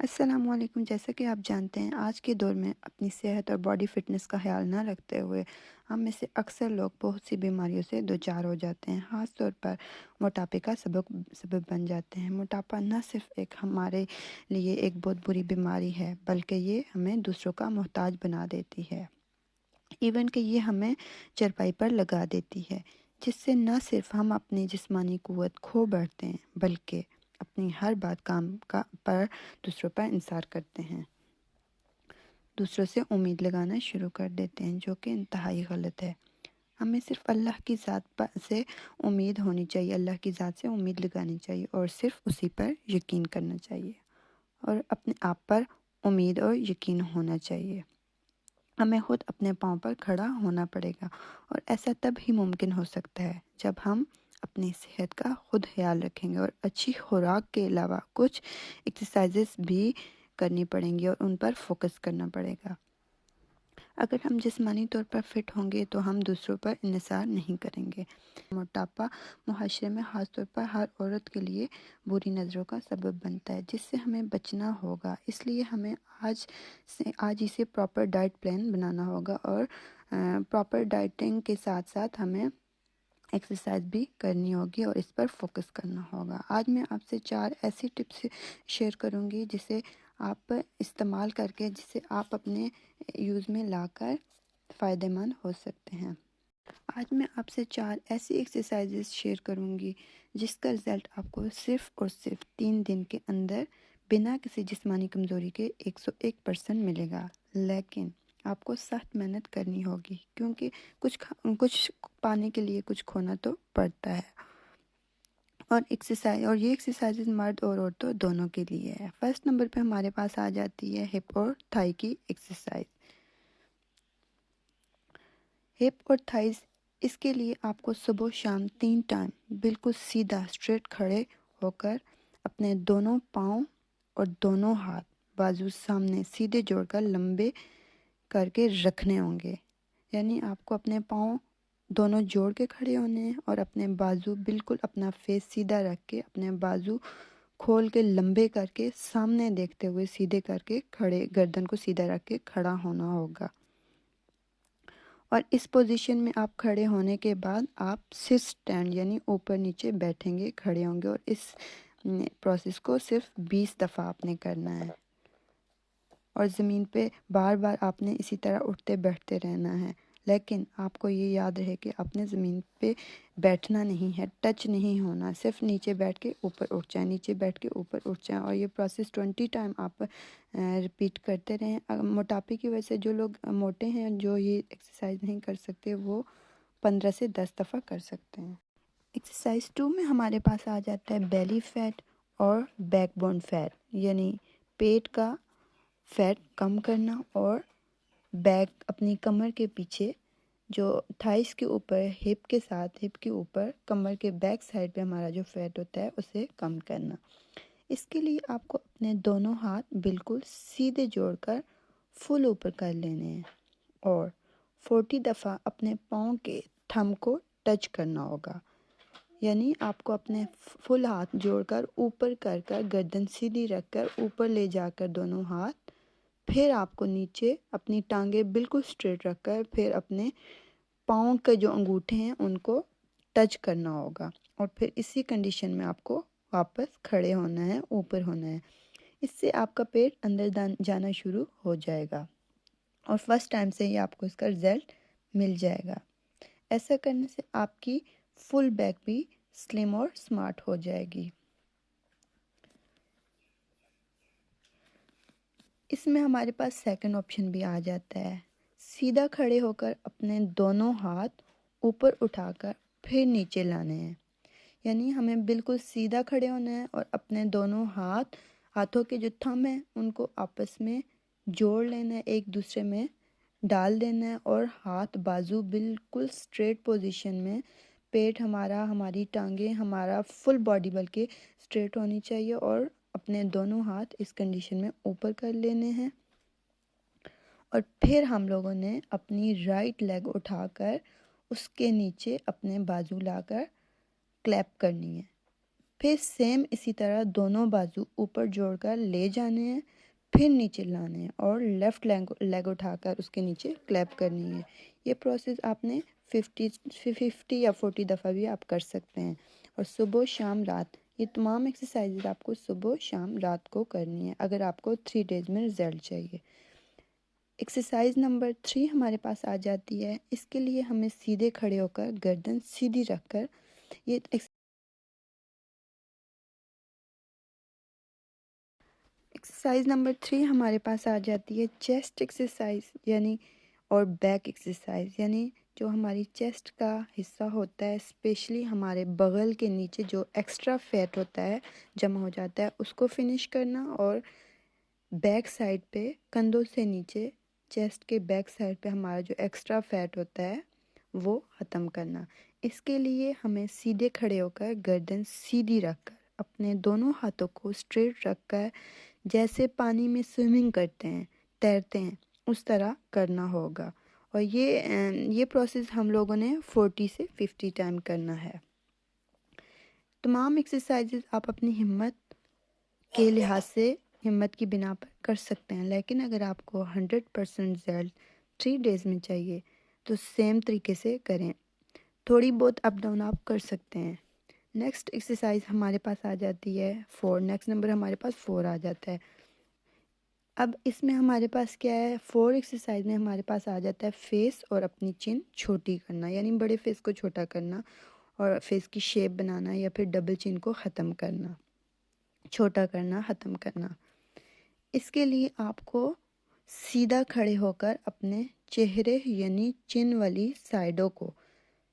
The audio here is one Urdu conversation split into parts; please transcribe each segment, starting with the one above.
السلام علیکم۔ جیسا کہ آپ جانتے ہیں آج کے دور میں اپنی صحت اور باڈی فٹنس کا خیال نہ رکھتے ہوئے ہم میں سے اکثر لوگ بہت سی بیماریوں سے دوچار ہو جاتے ہیں، خاص طور پر موٹاپے کا سبب بن جاتے ہیں۔ موٹاپا نہ صرف ہمارے لیے ایک بہت بری بیماری ہے بلکہ یہ ہمیں دوسروں کا محتاج بنا دیتی ہے، ایون کہ یہ ہمیں چرپائی پر لگا دیتی ہے، جس سے نہ صرف ہم اپنی جسمانی قوت کھو بیٹھتے ہیں بلکہ اپنی ہر بات کام پر دوسروں پر انحصار کرتے ہیں، دوسروں سے امید لگانا شروع کر دیتے ہیں، جو کہ انتہائی غلط ہے۔ ہمیں صرف اللہ کی ذات سے امید ہونی چاہیے، اللہ کی ذات سے امید لگانی چاہیے اور صرف اسی پر یقین کرنا چاہیے اور اپنے آپ پر امید اور یقین ہونا چاہیے۔ ہمیں خود اپنے پاؤں پر کھڑا ہونا پڑے گا اور ایسا تب ہی ممکن ہو سکتا ہے جب ہم اپنی صحت کا خود خیال رکھیں گے اور اچھی خوراک کے علاوہ کچھ ایکسرسائزز بھی کرنی پڑیں گی اور ان پر فوکس کرنا پڑے گا۔ اگر ہم جسمانی طور پر فٹ ہوں گے تو ہم دوسروں پر انحصار نہیں کریں گے۔ موٹاپا معاشرے میں خاص طور پر ہر عورت کے لیے بری نظروں کا سبب بنتا ہے، جس سے ہمیں بچنا ہوگا۔ اس لیے ہمیں آج اسے پراپر ڈائٹ پلان بنانا ہوگا اور پراپر ڈائٹنگ کے ساتھ ساتھ ہمیں ایکسرسائز بھی کرنی ہوگی اور اس پر فوکس کرنا ہوگا۔ آج میں آپ سے 4 ایسی ٹپس شیئر کروں گی جسے آپ استعمال کر کے جسے آپ اپنے یوز میں لا کر فائدہ مند ہو سکتے ہیں۔ آج میں آپ سے 4 ایسی ایکسرسائزز شیئر کروں گی جس کا رزلٹ آپ کو صرف اور صرف 3 دن کے اندر بنا کسی جسمانی کمزوری کے 101% ملے گا، لیکن آپ کو سخت محنت کرنی ہوگی کیونکہ کچھ پانے کے لیے کچھ کھونا تو پڑتا ہے۔ اور یہ ایکسرسائزز مرد اور عورتوں دونوں کے لیے ہے۔ فرسٹ نمبر پہ ہمارے پاس آ جاتی ہے ہپ اور تھائی کی ایکسرسائز۔ ہپ اور تھائز، اس کے لیے آپ کو صبح و شام 3 ٹائم بالکل سیدھا اسٹریٹ کھڑے ہو کر اپنے دونوں پاؤں اور دونوں ہاتھ بازو سامنے سیدھے جوڑ کر لمبے کر کے رکھنے ہوں گے، یعنی آپ کو اپنے پاؤں دونوں جوڑ کے کھڑے ہونے ہیں اور اپنے بازو بالکل اپنا فیس سیدھا رکھ کے اپنے بازو کھول کے لمبے کر کے سامنے دیکھتے ہوئے سیدھے کر کے کھڑے، گردن کو سیدھا رکھ کے کھڑا ہونا ہوگا۔ اور اس پوزیشن میں آپ کھڑے ہونے کے بعد آپ سٹ سٹینڈ یعنی اوپر نیچے بیٹھیں گے، کھڑے ہوں گے اور اس پروسیس کو صرف 20 دفعہ آپ نے کرنا ہے اور زمین پہ بار بار آپ نے اسی طرح اٹھتے بیٹھتے رہنا ہے، لیکن آپ کو یہ یاد رہے کہ آپ نے زمین پہ بیٹھنا نہیں ہے، ٹچ نہیں ہونا، صرف نیچے بیٹھ کے اوپر اٹھ جائیں، نیچے بیٹھ کے اوپر اٹھ جائیں اور یہ پروسیس 20 ٹائم آپ ریپیٹ کرتے رہیں۔ موٹاپے کی وجہ سے جو لوگ موٹے ہیں، جو یہ ایکسرسائز نہیں کر سکتے، وہ 15 سے 10 دفعہ کر سکتے ہیں۔ ایکسرسائز 2 میں ہمارے پاس آ جاتا ہے بیلی فیٹ اور بیک بون فیٹ، یعنی پیٹ کا فیٹ کم کرنا اور بیک اپنی کمر کے پیچھے جو تھائس کے اوپر ہپ کے ساتھ ہپ کے اوپر کمر کے بیک سائڈ پہ ہمارا جو فیٹ ہوتا ہے اسے کم کرنا۔ اس کے لیے آپ کو اپنے دونوں ہاتھ بالکل سیدھے جوڑ کر فل اوپر کر لینے ہیں اور 40 دفعہ اپنے پاؤں کے تھم کو ٹچ کرنا ہوگا، یعنی آپ کو اپنے فل ہاتھ جوڑ کر اوپر کر گردن سیدھی رکھ کر اوپر لے جا کر دونوں ہاتھ، پھر آپ کو نیچے اپنی ٹانگیں بالکل سٹریٹ رکھ کر پھر اپنے پاؤں کے جو انگوٹھے ہیں ان کو ٹچ کرنا ہوگا اور پھر اسی کنڈیشن میں آپ کو واپس کھڑے ہونا ہے، اوپر ہونا ہے۔ اس سے آپ کا پیٹ اندر جانا شروع ہو جائے گا اور فرسٹ ٹائم سے ہی آپ کو اس کا رزلٹ مل جائے گا۔ ایسا کرنے سے آپ کی فل بیک بھی سلم اور سمارٹ ہو جائے گی۔ اس میں ہمارے پاس سیکنڈ آپشن بھی آ جاتا ہے، سیدھا کھڑے ہو کر اپنے دونوں ہاتھ اوپر اٹھا کر پھر نیچے لانے ہیں، یعنی ہمیں بالکل سیدھا کھڑے ہونا ہے اور اپنے دونوں ہاتھوں کے جو تھم ہیں ان کو آپس میں جوڑ لینا ہے، ایک دوسرے میں ڈال دینا ہے اور ہاتھ بازو بالکل سٹریٹ پوزیشن میں، پیٹ ہمارا، ہماری ٹانگیں، ہمارا فل باڈی بلکہ سٹریٹ ہونی چاہیے اور اپنے دونوں ہاتھ اس کنڈیشن میں اوپر کر لینے ہیں اور پھر ہم لوگوں نے اپنی رائٹ لیگ اٹھا کر اس کے نیچے اپنے بازو لا کر کلیپ کرنی ہے۔ پھر سیم اسی طرح دونوں بازو اوپر جوڑ کر لے جانے ہیں، پھر نیچے لانے ہیں اور لیفٹ لیگ اٹھا کر اس کے نیچے کلیپ کرنی ہے۔ یہ پروسیس آپ نے 50 یا 40 دفعہ بھی آپ کر سکتے ہیں، اور صبح شام رات یہ تمام ایکسرسائزز آپ کو صبح شام رات کو کرنی ہے اگر آپ کو 3 ڈیز میں رزلٹ چاہیے۔ ایکسرسائز نمبر 3 ہمارے پاس آ جاتی ہے۔ اس کے لیے ہمیں سیدھے کھڑے ہو کر گردن سیدھی رکھ کر یہ ایکسرسائز نمبر 3 ہمارے پاس آ جاتی ہے چیسٹ ایکسرسائز یعنی اور بیک ایکسرسائز، یعنی جو ہماری چیسٹ کا حصہ ہوتا ہے، اسپیشلی ہمارے بغل کے نیچے جو ایکسٹرا فیٹ ہوتا ہے جمع ہو جاتا ہے، اس کو فنش کرنا، اور بیک سائڈ پہ کندھوں سے نیچے چیسٹ کے بیک سائڈ پہ ہمارا جو ایکسٹرا فیٹ ہوتا ہے وہ ختم کرنا۔ اس کے لیے ہمیں سیدھے کھڑے ہو کر گردن سیدھی رکھ کر اپنے دونوں ہاتھوں کو اسٹریٹ رکھ کر جیسے پانی میں سوئمنگ کرتے ہیں، تیرتے ہیں، اس طرح کرنا ہوگا، اور یہ پروسیس ہم لوگوں نے 40 سے 50 ٹائم کرنا ہے۔ تمام ایکسرسائزز آپ اپنی ہمت کے لحاظ سے ہمت کی بنا پر کر سکتے ہیں، لیکن اگر آپ کو 100% رزلٹ 3 ڈیز میں چاہیے تو سیم طریقے سے کریں، تھوڑی بہت اپ ڈاؤن آپ کر سکتے ہیں۔ نیکسٹ ایکسرسائز ہمارے پاس آ جاتی ہے 4، نیکسٹ نمبر ہمارے پاس 4 آ جاتا ہے۔ اب اس میں ہمارے پاس کیا ہے، 4 ایکسرسائز میں ہمارے پاس آ جاتا ہے فیس اور اپنی چن چھوٹی کرنا، یعنی بڑے فیس کو چھوٹا کرنا اور فیس کی شیپ بنانا، یا پھر ڈبل چن کو ختم کرنا، چھوٹا کرنا، ختم کرنا۔ اس کے لیے آپ کو سیدھا کھڑے ہو کر اپنے چہرے یعنی چن والی سائڈوں کو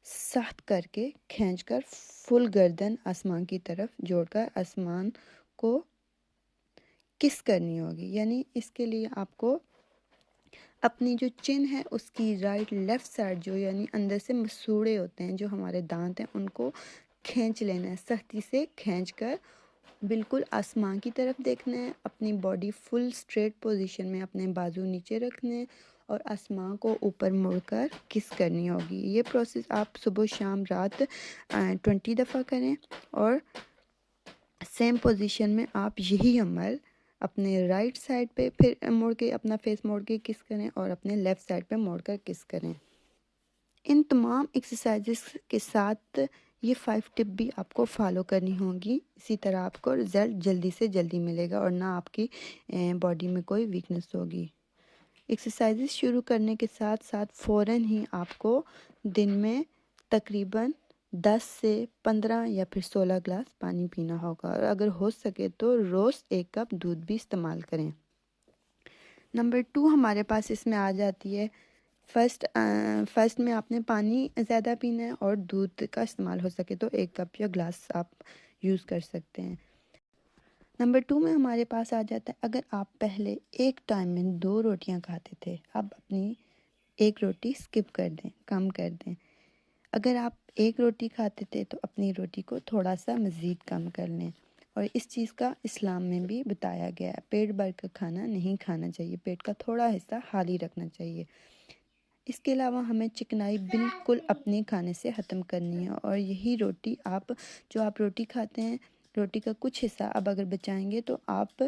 سخت کر کے کھینچ کر فل گردن آسمان کی طرف جوڑ کر آسمان کو کس کرنی ہوگی، یعنی اس کے لیے آپ کو اپنی جو چن ہے اس کی رائٹ لیفٹ سائڈ جو یعنی اندر سے مسوڑے ہوتے ہیں جو ہمارے دانت ہیں ان کو کھینچ لینا ہے، سختی سے کھینچ کر بالکل آسمان کی طرف دیکھنا ہے، اپنی باڈی فل اسٹریٹ پوزیشن میں اپنے بازو نیچے رکھنے ہیں اور آسمان کو اوپر مڑ کر کس کرنی ہوگی۔ یہ پروسیس آپ صبح شام رات 20 دفعہ کریں، اور سیم پوزیشن میں آپ یہی عمل اپنے رائٹ سائڈ پہ پھر موڑ کے اپنا فیس موڑ کے کس کریں اور اپنے لیفٹ سائڈ پہ موڑ کر کس کریں۔ ان تمام ایکسرسائزز کے ساتھ یہ 5 ٹپ بھی آپ کو فالو کرنی ہوں گی، اسی طرح آپ کو رزلٹ جلدی سے جلدی ملے گا اور نہ آپ کی باڈی میں کوئی ویکنس ہوگی۔ ایکسرسائزز شروع کرنے کے ساتھ ساتھ فوراً ہی آپ کو دن میں تقریباً 10 سے 15 یا پھر 16 گلاس پانی پینا ہوگا، اور اگر ہو سکے تو روز 1 کپ دودھ بھی استعمال کریں۔ نمبر 2 ہمارے پاس اس میں آ جاتی ہے فرسٹ میں آپ نے پانی زیادہ پینا ہے، اور دودھ کا استعمال ہو سکے تو 1 کپ یا گلاس آپ یوز کر سکتے ہیں۔ نمبر 2 میں ہمارے پاس آ جاتا ہے اگر آپ پہلے ایک ٹائم میں 2 روٹیاں کھاتے تھے، اب اپنی 1 روٹی سکپ کر دیں، کم کر دیں۔ اگر آپ 1 روٹی کھاتے تھے تو اپنی روٹی کو تھوڑا سا مزید کم کر لیں، اور اس چیز کا اسلام میں بھی بتایا گیا ہے، پیٹ بھر کر کھانا نہیں کھانا چاہیے، پیٹ کا تھوڑا حصہ خالی رکھنا چاہیے۔ اس کے علاوہ ہمیں چکنائی بالکل اپنے کھانے سے ختم کرنی ہے، اور یہی روٹی جو آپ روٹی کھاتے ہیں، روٹی کا کچھ حصہ اب اگر بچائیں گے تو آپ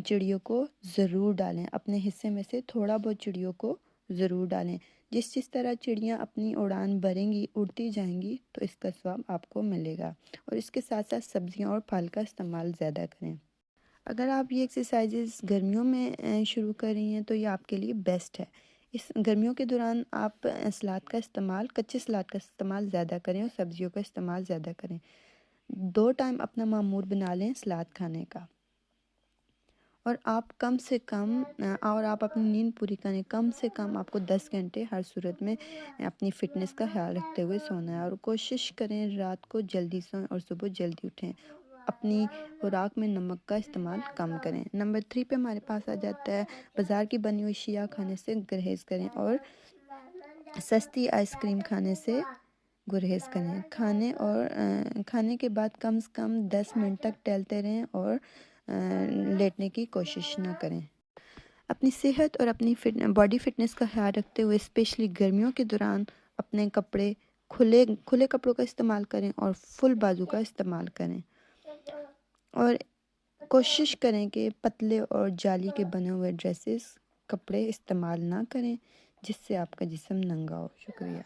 چڑیوں کو ضرور ڈالیں، اپنے حصے میں سے تھوڑا بہت چڑیوں کو ضرور ڈالیں۔ جس طرح چڑیاں اپنی اڑان بھریں گی، اڑتی جائیں گی، تو اس کا ثواب آپ کو ملے گا، اور اس کے ساتھ ساتھ سبزیاں اور پھل کا استعمال زیادہ کریں۔ اگر آپ یہ ایکسرسائزز گرمیوں میں شروع کر رہی ہیں تو یہ آپ کے لیے بیسٹ ہے۔ اس گرمیوں کے دوران آپ سلاد کا استعمال، کچے سلاد کا استعمال زیادہ کریں اور سبزیوں کا استعمال زیادہ کریں۔ 2 ٹائم اپنا معمول بنا لیں سلاد کھانے کا، اور آپ کم سے کم اور آپ اپنی نیند پوری کریں، کم سے کم آپ کو 10 گھنٹے ہر صورت میں اپنی فٹنس کا خیال رکھتے ہوئے سونا ہے، اور کوشش کریں رات کو جلدی سوئیں اور صبح جلدی اٹھیں۔ اپنی خوراک میں نمک کا استعمال کم کریں۔ نمبر 3 پہ ہمارے پاس آ جاتا ہے بازار کی بنی ہوئی اشیاء کھانے سے گریز کریں، اور سستی آئس کریم کھانے سے گریز کریں۔ کھانے کے بعد کم سے کم 10 منٹ تک ٹہلتے رہیں اور لیٹنے کی کوشش نہ کریں۔ اپنی صحت اور اپنی باڈی فٹنس کا خیال رکھتے ہوئے اسپیشلی گرمیوں کے دوران اپنے کپڑے کھلے کپڑوں کا استعمال کریں اور فل بازو کا استعمال کریں۔ اور کوشش کریں کہ پتلے اور جالی کے بنے ہوئے ڈریسز کپڑے استعمال نہ کریں جس سے آپ کا جسم ننگا ہو. شکریہ.